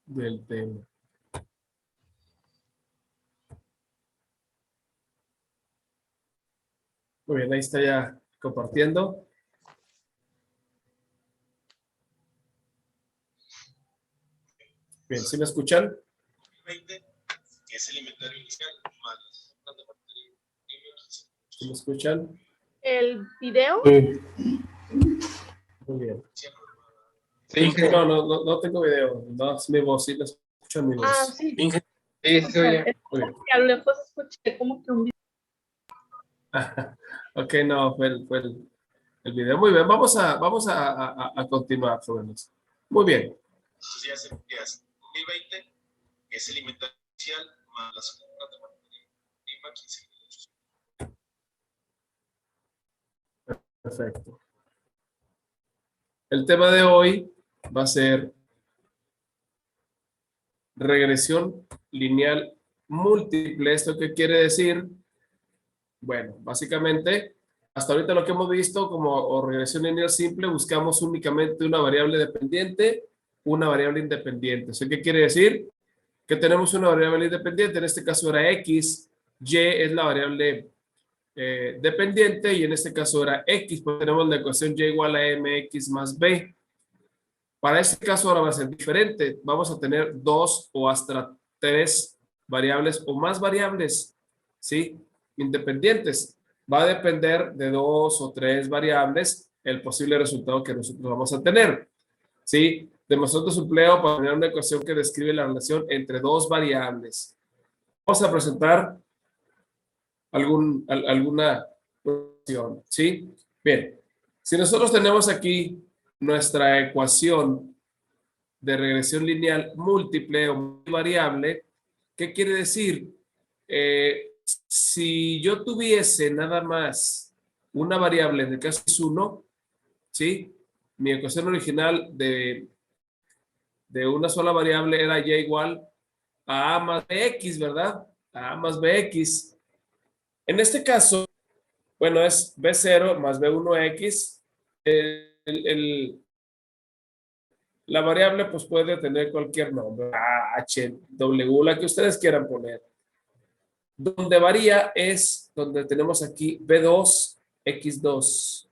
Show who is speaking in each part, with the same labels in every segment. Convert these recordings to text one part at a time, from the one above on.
Speaker 1: del tema. Muy bien, ahí está ya compartiendo. Bien, ¿sí me escuchan?
Speaker 2: 20, que es el inventario inicial, más
Speaker 1: ¿Sí me escuchan?
Speaker 3: ¿El video?
Speaker 1: Sí. Muy bien.
Speaker 4: Sí,
Speaker 1: No tengo video, no es mi voz, sí me escuchan mi voz.
Speaker 3: Sí.
Speaker 4: sí, se oye.
Speaker 1: Muy bien.
Speaker 3: A lo lejos escuché como que un video.
Speaker 1: Ok, no, fue el video. Muy bien, vamos a continuar, jóvenes. Muy bien.
Speaker 2: Entonces ya se 2020, que es el inventario inicial, más las compras de materia prima, 15.800.
Speaker 1: Perfecto. El tema de hoy va a ser regresión lineal múltiple. ¿Esto qué quiere decir? Bueno, básicamente, hasta ahorita lo que hemos visto como regresión lineal simple, buscamos únicamente una variable dependiente, una variable independiente. ¿Eso qué quiere decir? Que tenemos una variable independiente, en este caso era x, y es la variable dependiente, y en este caso era x, pues tenemos la ecuación y igual a mx más b. Para este caso ahora va a ser diferente. Vamos a tener dos o hasta tres variables o más variables, ¿sí? Independientes. Va a depender de dos o tres variables el posible resultado que nosotros vamos a tener, ¿sí? Demostrando su empleo para tener una ecuación que describe la relación entre dos variables. Vamos a presentar alguna cuestión, ¿sí? Bien, si nosotros tenemos aquí nuestra ecuación de regresión lineal múltiple o variable, ¿qué quiere decir? Si yo tuviese nada más una variable, en el caso es 1, ¿sí? Mi ecuación original de una sola variable era y igual a más bx, ¿verdad? A más bx. En este caso, bueno, es b0 más b1x. La variable pues puede tener cualquier nombre, A, H, W, la que ustedes quieran poner. Donde varía es donde tenemos aquí B2, X2,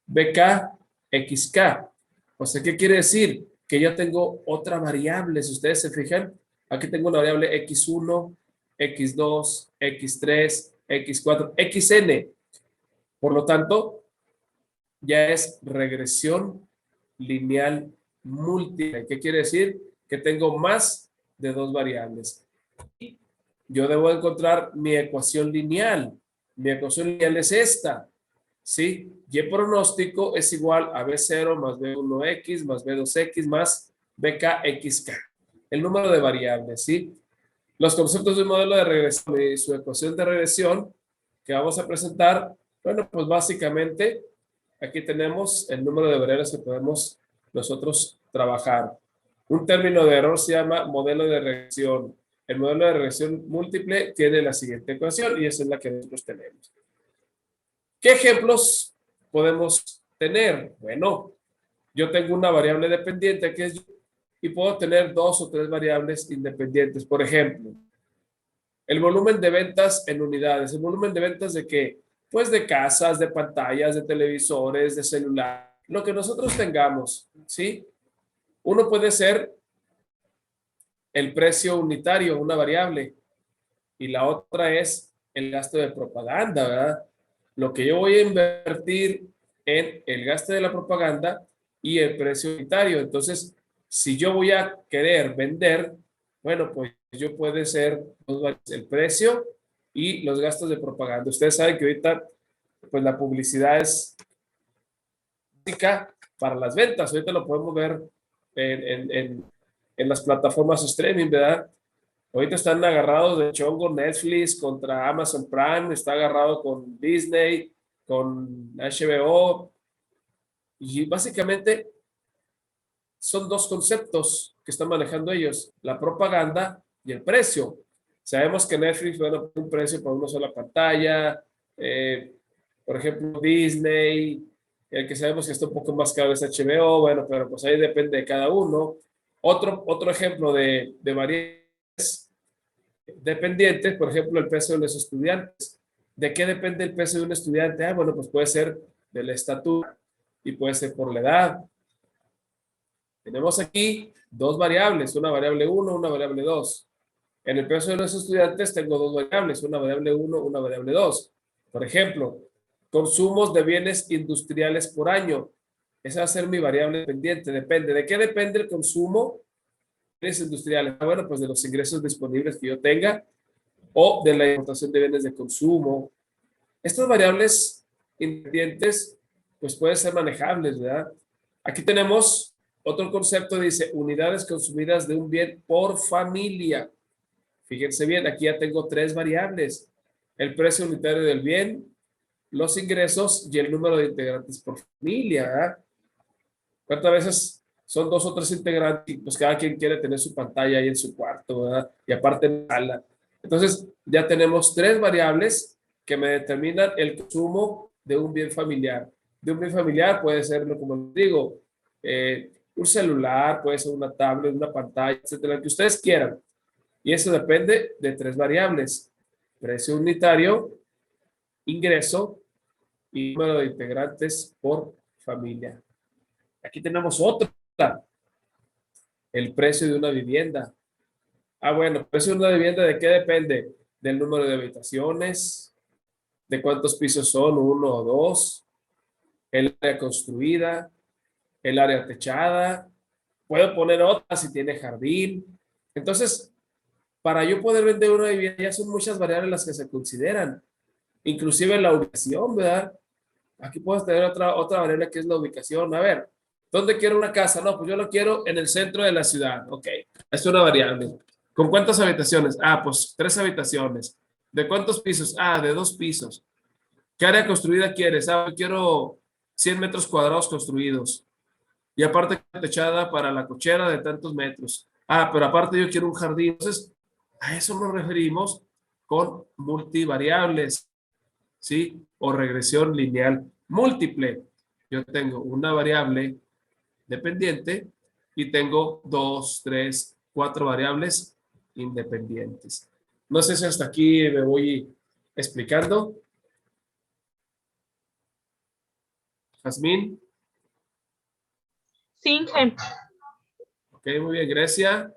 Speaker 1: BK, XK. O sea, ¿qué quiere decir? Que yo tengo otra variable, si ustedes se fijan, aquí tengo una variable X1, X2, X3, X4, XN. Por lo tanto, ya es regresión lineal múltiple. ¿Qué quiere decir? Que tengo más de dos variables. Yo debo encontrar mi ecuación lineal. Mi ecuación lineal es esta, ¿sí? Y pronóstico es igual a B0 más B1X más B2X más BKXK. El número de variables, ¿sí? Los conceptos de un modelo de regresión y su ecuación de regresión que vamos a presentar, bueno, pues básicamente aquí tenemos el número de variables que podemos nosotros trabajar. Un término de error se llama modelo de regresión. El modelo de regresión múltiple tiene la siguiente ecuación y esa es la que nosotros tenemos. ¿Qué ejemplos podemos tener? Bueno, yo tengo una variable dependiente que es y puedo tener dos o tres variables independientes. Por ejemplo, el volumen de ventas en unidades. ¿El volumen de ventas de qué? Pues de casas, de pantallas, de televisores, de celular, lo que nosotros tengamos, ¿sí? Uno puede ser el precio unitario, una variable, y la otra es el gasto de propaganda, ¿verdad? Lo que yo voy a invertir en el gasto de la propaganda y el precio unitario. Entonces, si yo voy a querer vender, bueno, pues yo puede ser el precio y los gastos de propaganda. Ustedes saben que ahorita, pues la publicidad es básica para las ventas. Ahorita lo podemos ver en las plataformas streaming, ¿verdad? Ahorita están agarrados de chongo Netflix contra Amazon Prime, está agarrado con Disney, con HBO, y básicamente son dos conceptos que están manejando ellos, la propaganda y el precio. Sabemos que Netflix, bueno, un precio para una sola pantalla, por ejemplo, Disney, el que sabemos que está un poco más caro es HBO, bueno, pero pues ahí depende de cada uno. Otro ejemplo de variables dependientes, por ejemplo, el peso de los estudiantes. ¿De qué depende el peso de un estudiante? Ah, bueno, pues puede ser de la estatura y puede ser por la edad. Tenemos aquí dos variables, una variable 1, una variable 2. En el peso de los estudiantes tengo dos variables, una variable 1, una variable 2. Por ejemplo, consumos de bienes industriales por año. Esa va a ser mi variable dependiente. Depende. ¿De qué depende el consumo de bienes industriales? Bueno, pues de los ingresos disponibles que yo tenga o de la importación de bienes de consumo. Estas variables independientes, pues pueden ser manejables, ¿verdad? Aquí tenemos otro concepto, dice unidades consumidas de un bien por familia. Fíjense bien, aquí ya tengo tres variables. El precio unitario del bien, los ingresos y el número de integrantes por familia, ¿verdad? ¿Cuántas veces son dos o tres integrantes? Y pues cada quien quiere tener su pantalla ahí en su cuarto, ¿verdad? Y aparte en la sala. Entonces, ya tenemos tres variables que me determinan el consumo de un bien familiar. De un bien familiar puede ser, como les digo, un celular, puede ser una tablet, una pantalla, etcétera, lo que ustedes quieran. Y eso depende de tres variables: precio unitario, ingreso y número de integrantes por familia. Aquí tenemos otra, el precio de una vivienda. Ah, bueno, el precio de una vivienda, ¿de qué depende? Del número de habitaciones, de cuántos pisos son, uno o dos, el área construida, el área techada. Puedo poner otra si tiene jardín. Entonces, para yo poder vender una vivienda, ya son muchas variables las que se consideran. Inclusive la ubicación, ¿verdad? Aquí puedes tener otra variable que es la ubicación. A ver, ¿dónde quiero una casa? No, pues yo lo quiero en el centro de la ciudad. Ok, es una variable. ¿Con cuántas habitaciones? Ah, pues 3 habitaciones. ¿De cuántos pisos? Ah, de 2 pisos. ¿Qué área construida quieres? Ah, yo quiero 100 metros cuadrados construidos. Y aparte techada para la cochera de tantos metros. Ah, pero aparte yo quiero un jardín. Entonces, a eso nos referimos con multivariables, ¿sí? O regresión lineal múltiple. Yo tengo una variable dependiente y tengo 2, 3, 4 variables independientes. No sé si hasta aquí me voy explicando. Jazmín.
Speaker 3: Sí, Inge.
Speaker 1: Ok, muy bien. Grecia.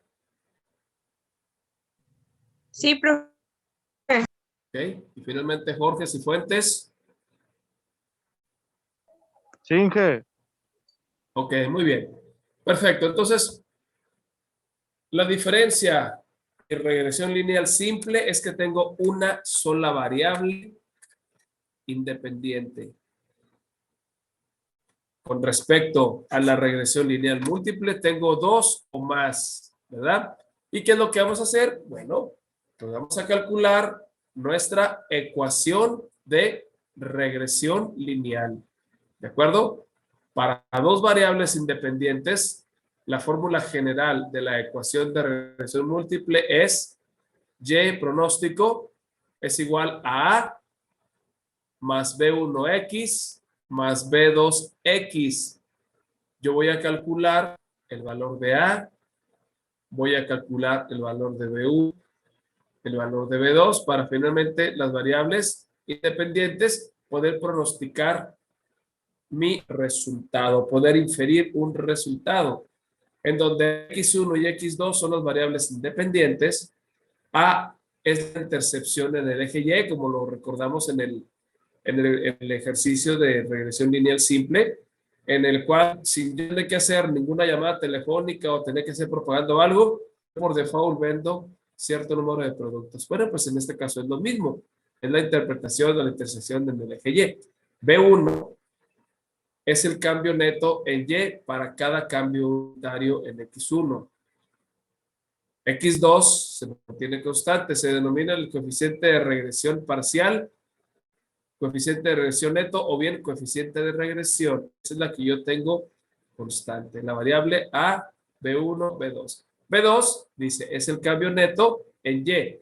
Speaker 3: Sí, profe.
Speaker 1: Ok. Y finalmente Jorge Cifuentes.
Speaker 5: Sí, Inge.
Speaker 1: Ok, muy bien. Perfecto. Entonces, la diferencia en regresión lineal simple es que tengo una sola variable independiente. Con respecto a la regresión lineal múltiple, tengo dos o más, ¿verdad? ¿Y qué es lo que vamos a hacer? Bueno, pues vamos a calcular nuestra ecuación de regresión lineal. ¿De acuerdo? Para dos variables independientes, la fórmula general de la ecuación de regresión múltiple es Y pronóstico es igual a A más B1X más B2X. Yo voy a calcular el valor de A, voy a calcular el valor de B1, el valor de B2, para finalmente las variables independientes poder pronosticar mi resultado, poder inferir un resultado, en donde X1 y X2 son las variables independientes. A es la intercepción en el eje Y, como lo recordamos en el ejercicio de regresión lineal simple, en el cual sin tener que hacer ninguna llamada telefónica o tener que hacer propaganda o algo, por default vendo cierto número de productos. Bueno, pues en este caso es lo mismo. Es la interpretación de la intersección en el eje Y. B1 es el cambio neto en Y para cada cambio unitario en X1. X2 se mantiene constante, se denomina el coeficiente de regresión parcial, coeficiente de regresión neto o bien coeficiente de regresión. Esa es la que yo tengo constante. La variable A, B1, B2. B2 dice, es el cambio neto en Y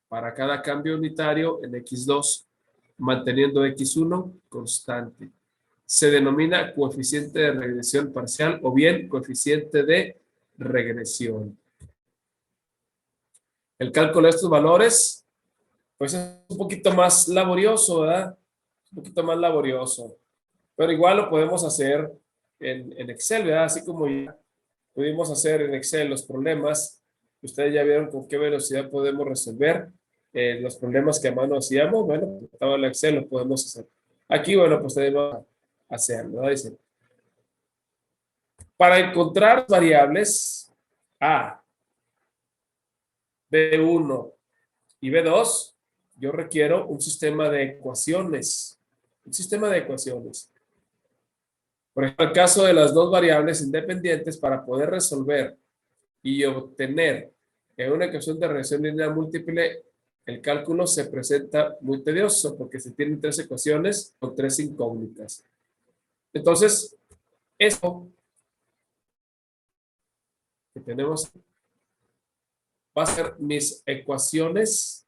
Speaker 1: para cada cambio unitario en X2, manteniendo X1 constante. Se denomina coeficiente de regresión parcial o bien coeficiente de regresión. El cálculo de estos valores, pues es un poquito más laborioso, ¿verdad? Un poquito más laborioso. Pero igual lo podemos hacer en Excel, ¿verdad? Así como ya pudimos hacer en Excel los problemas, ustedes ya vieron con qué velocidad podemos resolver los problemas que a mano hacíamos. Bueno, pues estaba en Excel, lo podemos hacer. Aquí, bueno, pues tenemos a hacerlo, ¿no? Dice, para encontrar variables A, B1 y B2, yo requiero un sistema de ecuaciones. Un sistema de ecuaciones. Por ejemplo, el caso de las dos variables independientes, para poder resolver y obtener en una ecuación de regresión lineal múltiple, el cálculo se presenta muy tedioso porque se tienen tres ecuaciones con tres incógnitas. Entonces, esto que tenemos va a ser mis ecuaciones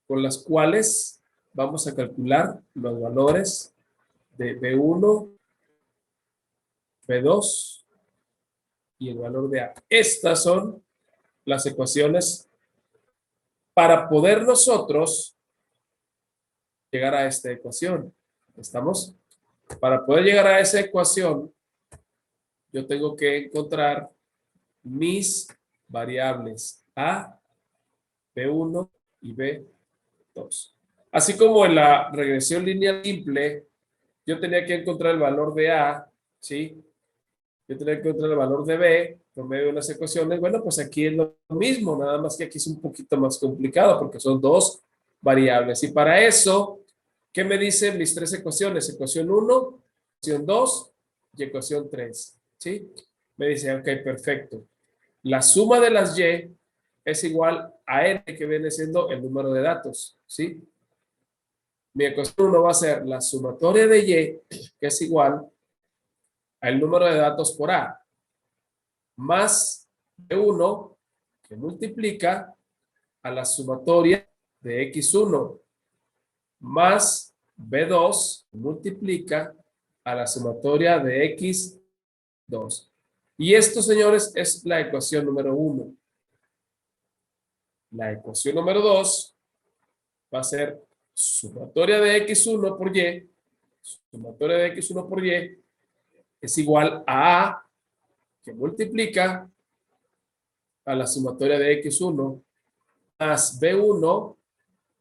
Speaker 1: con las cuales vamos a calcular los valores de B1, B2 y el valor de A. Estas son las ecuaciones para poder nosotros llegar a esta ecuación. ¿Estamos? Para poder llegar a esa ecuación, yo tengo que encontrar mis variables A, B1 y B2. Así como en la regresión lineal simple, yo tenía que encontrar el valor de A, ¿sí? Yo tenía que encontrar el valor de B por medio de unas ecuaciones. Bueno, pues aquí es lo mismo, nada más que aquí es un poquito más complicado porque son dos variables. Y para eso, ¿qué me dicen mis tres ecuaciones? Ecuación 1, ecuación 2 y ecuación 3. ¿Sí? Me dice, ok, perfecto. La suma de las Y es igual a N, que viene siendo el número de datos. ¿Sí? Mi ecuación 1 va a ser la sumatoria de Y, que es igual al número de datos por A, más B1, que multiplica a la sumatoria de X1, más B2, que multiplica a la sumatoria de X2. Y esto, señores, es la ecuación número 1. La ecuación número 2 va a ser sumatoria de X1 por Y, sumatoria de X1 por Y, es igual a que multiplica a la sumatoria de X1 más B1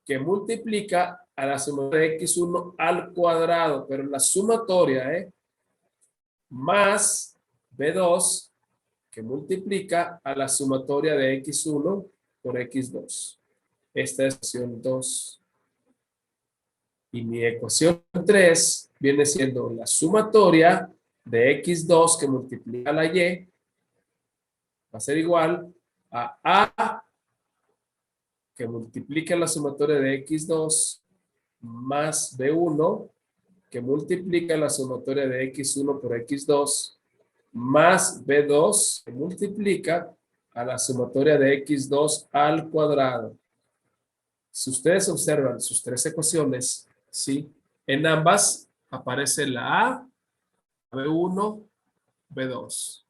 Speaker 1: que multiplica a la sumatoria de X1 al cuadrado, pero la sumatoria, más B2 que multiplica a la sumatoria de X1 por X2. Esta es la ecuación 2. Y mi ecuación 3 viene siendo la sumatoria de X2 que multiplica a la Y, va a ser igual a A que multiplica la sumatoria de X2 más B1 que multiplica la sumatoria de X1 por X2 más B2 que multiplica a la sumatoria de X2 al cuadrado. Si ustedes observan sus tres ecuaciones, ¿sí? En ambas aparece la A, B1, B2.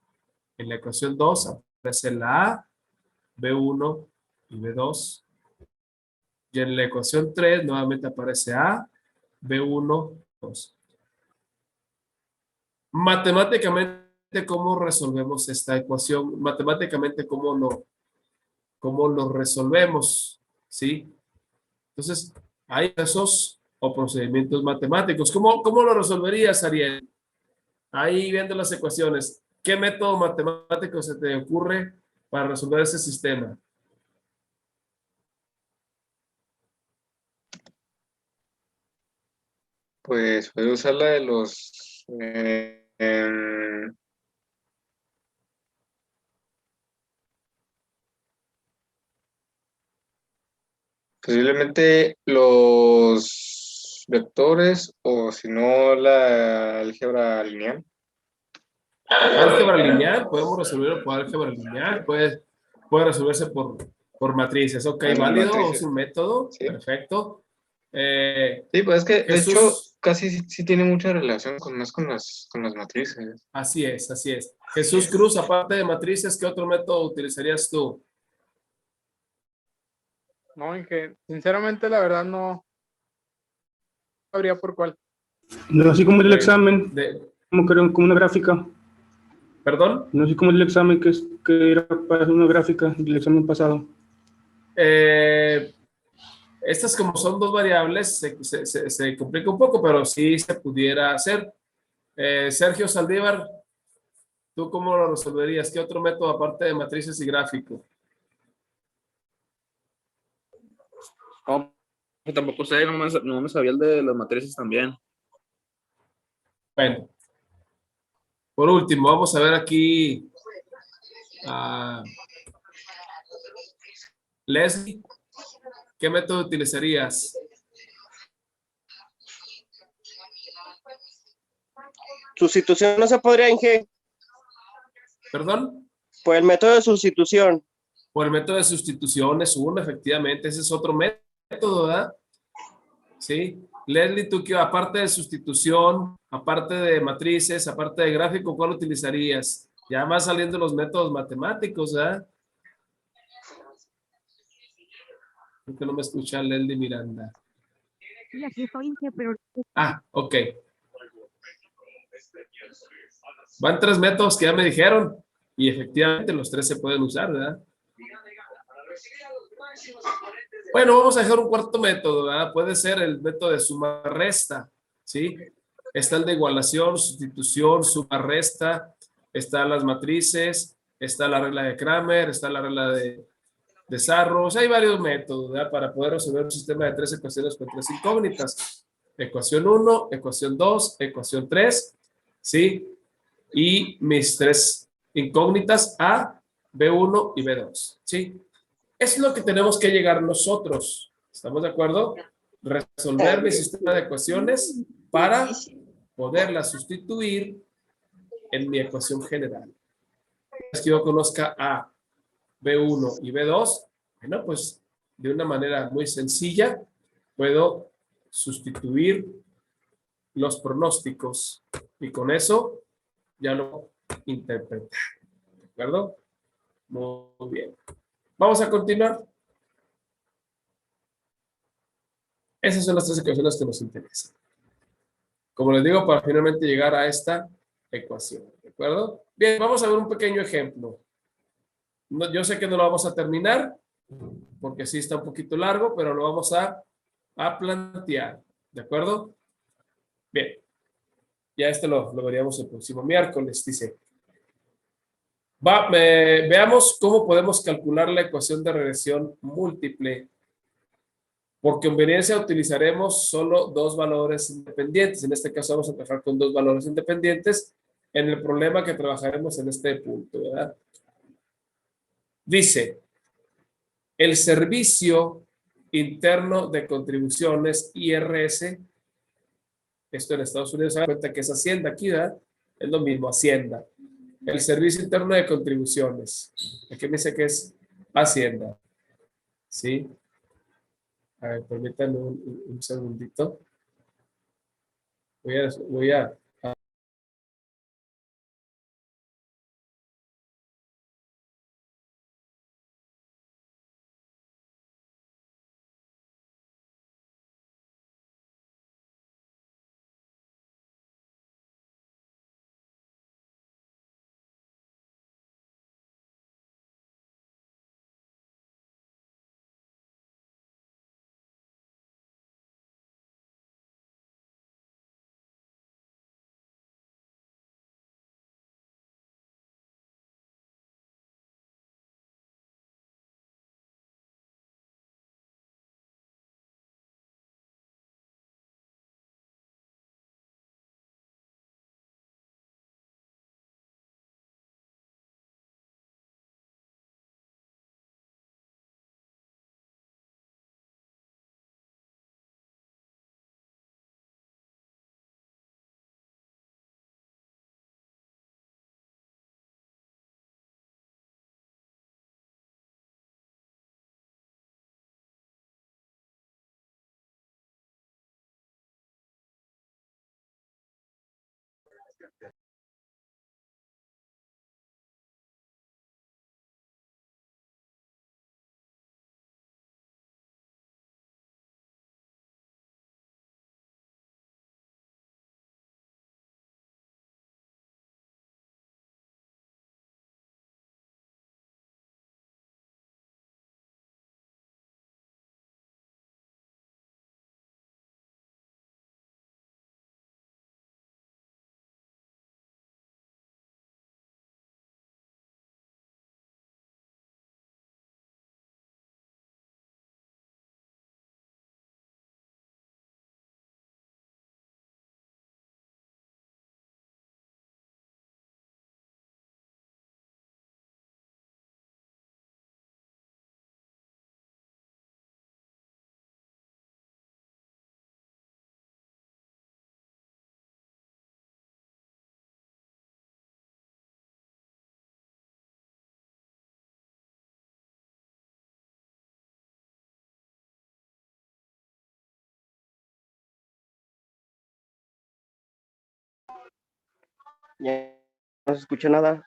Speaker 1: En la ecuación 2 aparece la A, B1 y B2. Y en la ecuación 3 nuevamente aparece A, B1, 2. Matemáticamente, ¿cómo resolvemos esta ecuación? Matemáticamente, ¿cómo lo resolvemos? ¿Sí? Entonces, hay esos o procedimientos matemáticos. ¿Cómo lo resolverías, Ariel? Ahí viendo las ecuaciones, ¿qué método matemático se te ocurre para resolver ese sistema?
Speaker 4: Pues puede usar la de los posiblemente los vectores o si no la álgebra lineal.
Speaker 1: Álgebra lineal, podemos resolverlo por álgebra lineal, puede resolverse por matrices. Ok, válido,
Speaker 4: Matrices.
Speaker 1: es un método,
Speaker 4: Sí.
Speaker 1: Perfecto.
Speaker 4: Sí, pues es que
Speaker 1: Jesús,
Speaker 4: de hecho casi sí tiene mucha relación con las matrices.
Speaker 1: así es, así es. Jesús Cruz, aparte de matrices, ¿qué otro método utilizarías tú?
Speaker 5: No, Inge, sinceramente la verdad no sabría por cuál.
Speaker 6: No, así como el
Speaker 1: Bueno,
Speaker 6: examen, como una gráfica.
Speaker 1: ¿Perdón?
Speaker 6: No sé cómo el examen que era para hacer una gráfica del examen pasado.
Speaker 1: Estas como son dos variables, se complica un poco, pero sí se pudiera hacer. Sergio Saldívar, ¿tú cómo lo resolverías? ¿Qué otro método aparte de matrices y gráfico?
Speaker 7: No, tampoco sé, no me sabía el de las matrices también.
Speaker 1: Bueno, por último, vamos a ver aquí a Leslie. ¿Qué método utilizarías?
Speaker 8: Sustitución no se podría, Inge,
Speaker 1: ¿Perdón?
Speaker 8: por el método de sustitución.
Speaker 1: Por el método de sustitución es uno, efectivamente. Ese es otro método, ¿verdad? Sí. Leslie, tú que aparte de sustitución, aparte de matrices, aparte de gráfico, ¿cuál utilizarías? Ya van saliendo los métodos matemáticos, ¿verdad? Creo que no me escucha Leslie Miranda.
Speaker 9: Sí, aquí estoy, Inge, pero
Speaker 1: Ah, ok. Van tres métodos que ya me dijeron y efectivamente los tres se pueden usar, ¿verdad? Bueno, vamos a dejar un cuarto método, ¿verdad? Puede ser el método de suma-resta, ¿sí? Está el de igualación, sustitución, suma-resta, están las matrices, está la regla de Kramer, está la regla de Sarros. Hay varios métodos, ¿verdad? Para poder resolver un sistema de tres ecuaciones con tres incógnitas. Ecuación 1, ecuación 2, ecuación 3, ¿sí? Y mis tres incógnitas A, B1 y B2, ¿sí? Es lo que tenemos que llegar nosotros. ¿Estamos de acuerdo? Resolver mi sistema de ecuaciones para poderla sustituir en mi ecuación general. Es que yo conozca A, B1 y B2, bueno, pues de una manera muy sencilla puedo sustituir los pronósticos y con eso ya lo interpretar. ¿De acuerdo? Muy bien. Vamos a continuar. Esas son las tres ecuaciones que nos interesan. Como les digo, para finalmente llegar a esta ecuación. ¿De acuerdo? Bien, vamos a ver un pequeño ejemplo. No, yo sé que no lo vamos a terminar, porque sí está un poquito largo, pero lo vamos a plantear. ¿De acuerdo? Bien. Ya este lo veríamos el próximo miércoles. Dice, veamos cómo podemos calcular la ecuación de regresión múltiple. Por conveniencia utilizaremos solo dos valores independientes. En este caso vamos a trabajar con dos valores independientes en el problema que trabajaremos en este punto, ¿verdad? Dice, el servicio interno de contribuciones IRS, esto en Estados Unidos se da cuenta que es Hacienda aquí, ¿verdad? Es lo mismo, Hacienda. El servicio interno de contribuciones. Aquí me dice que es Hacienda. ¿Sí? A ver, permítanme un segundito. Voy a
Speaker 8: Ya no se escucha nada.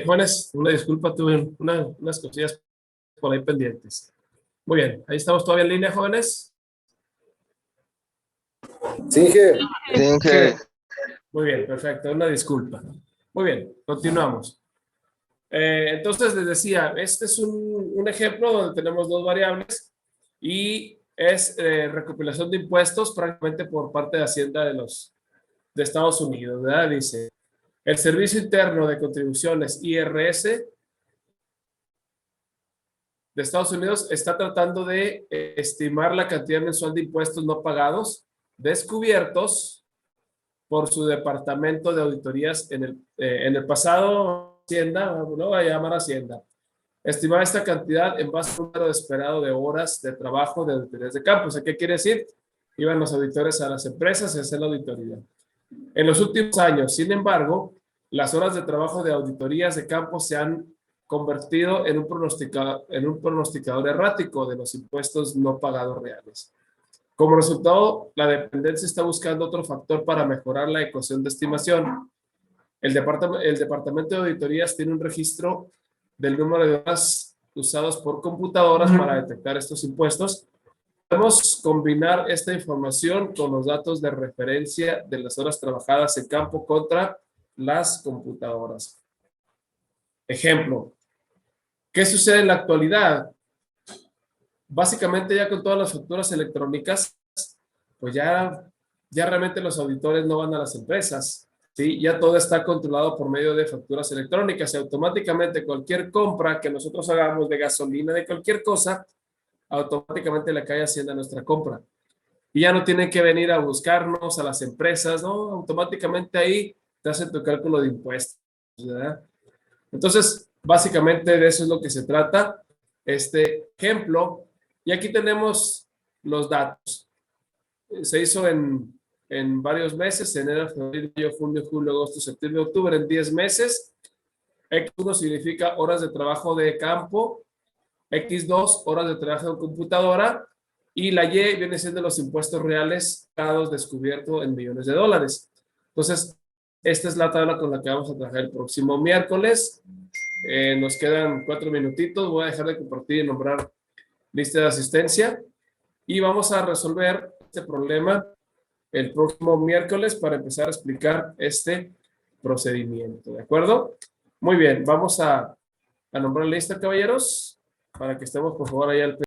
Speaker 1: Jóvenes, una disculpa, tuve unas cosillas por ahí pendientes. Muy bien, ahí estamos todavía en línea, jóvenes.
Speaker 10: Sí, Inge.
Speaker 4: Sí, Inge.
Speaker 1: Muy bien, perfecto, una disculpa. Muy bien, continuamos. Entonces les decía, este es un ejemplo donde tenemos dos variables y es recopilación de impuestos prácticamente por parte de Hacienda de Estados Unidos, ¿verdad? Dice, el Servicio Interno de Contribuciones, IRS, de Estados Unidos está tratando de estimar la cantidad mensual de impuestos no pagados descubiertos por su departamento de auditorías en el pasado. Hacienda, no voy a llamar Hacienda, estimaba esta cantidad en base a un número esperado de horas de trabajo de auditorías de campo. O sea, ¿qué quiere decir? Iban los auditores a las empresas a hacer la auditoría. En los últimos años, sin embargo, las horas de trabajo de auditorías de campo se han convertido en un pronosticador errático de los impuestos no pagados reales. Como resultado, la dependencia está buscando otro factor para mejorar la ecuación de estimación. El departamento de auditorías tiene un registro del número de horas usadas por computadoras para detectar estos impuestos. Podemos combinar esta información con los datos de referencia de las horas trabajadas en campo contra las computadoras. Ejemplo, ¿qué sucede en la actualidad? Básicamente ya con todas las facturas electrónicas, pues ya realmente los auditores no van a las empresas. ¿Sí? Ya todo está controlado por medio de facturas electrónicas y automáticamente cualquier compra que nosotros hagamos de gasolina, de cualquier cosa, automáticamente le cae a Hacienda nuestra compra. Y ya no tienen que venir a buscarnos a las empresas, ¿no? Automáticamente ahí te hacen tu cálculo de impuestos, ¿verdad? Entonces, básicamente de eso es lo que se trata, este ejemplo. Y aquí tenemos los datos. Se hizo en varios meses, enero, febrero, mayo, junio, julio, agosto, septiembre, octubre, en 10 meses. X1 significa horas de trabajo de campo, X2 horas de trabajo de computadora y la Y viene siendo los impuestos reales pagados descubiertos en millones de dólares. Entonces, esta es la tabla con la que vamos a trabajar el próximo miércoles. Nos quedan 4 minutitos. Voy a dejar de compartir y nombrar lista de asistencia y vamos a resolver este problema el próximo miércoles para empezar a explicar este procedimiento, ¿de acuerdo? Muy bien, vamos a nombrar la lista, caballeros, para que estemos por favor ahí al